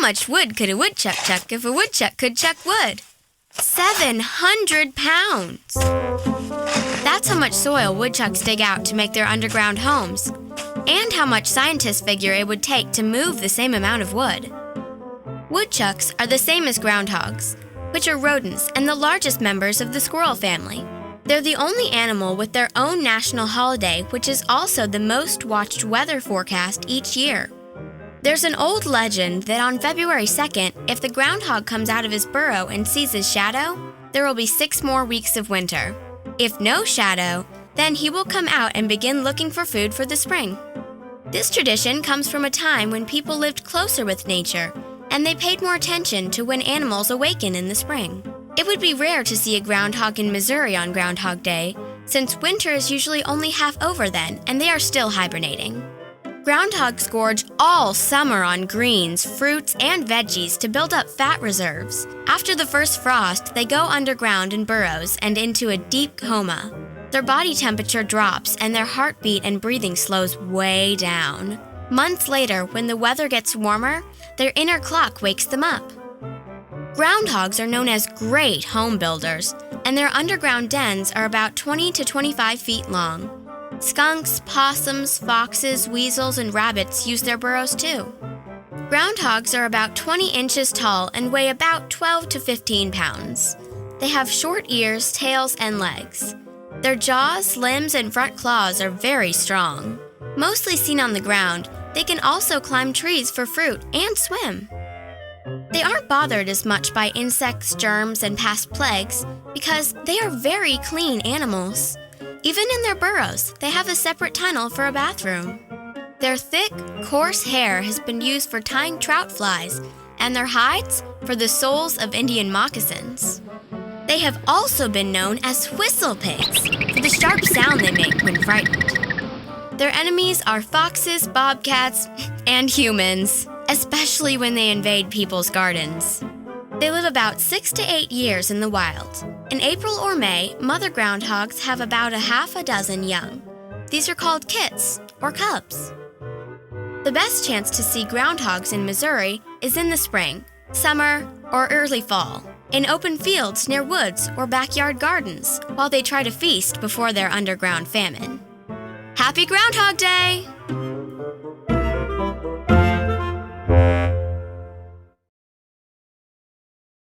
much wood could a woodchuck chuck if a woodchuck could chuck wood? 700 pounds! That's how much soil woodchucks dig out to make their underground homes, and how much scientists figure it would take to move the same amount of wood. Woodchucks are the same as groundhogs, which are rodents and the largest members of the squirrel family. They're the only animal with their own national holiday, which is also the most watched weather forecast each year. There's an old legend that on February 2nd, if the groundhog comes out of his burrow and sees his shadow, there will be 6 more weeks of winter. If no shadow, then he will come out and begin looking for food for the spring. This tradition comes from a time when people lived closer with nature, and they paid more attention to when animals awaken in the spring. It would be rare to see a groundhog in Missouri on Groundhog Day, since winter is usually only half over then, and they are still hibernating. Groundhogs gorge all summer on greens, fruits, and veggies to build up fat reserves. After the first frost, they go underground in burrows and into a deep coma. Their body temperature drops and their heartbeat and breathing slows way down. Months later, when the weather gets warmer, their inner clock wakes them up. Groundhogs are known as great home builders, and their underground dens are about 20 to 25 feet long. Skunks, possums, foxes, weasels, and rabbits use their burrows too. Groundhogs are about 20 inches tall and weigh about 12 to 15 pounds. They have short ears, tails, and legs. Their jaws, limbs, and front claws are very strong. Mostly seen on the ground, they can also climb trees for fruit and swim. They aren't bothered as much by insects, germs, and past plagues because they are very clean animals. Even in their burrows, they have a separate tunnel for a bathroom. Their thick, coarse hair has been used for tying trout flies, and their hides for the soles of Indian moccasins. They have also been known as whistle pigs for the sharp sound they make when frightened. Their enemies are foxes, bobcats, and humans, especially when they invade people's gardens. They live about 6 to 8 years in the wild. In April or May, mother groundhogs have about a half a dozen young. These are called kits or cubs. The best chance to see groundhogs in Missouri is in the spring, summer, or early fall, in open fields near woods or backyard gardens, while they try to feast before their underground famine. Happy Groundhog Day!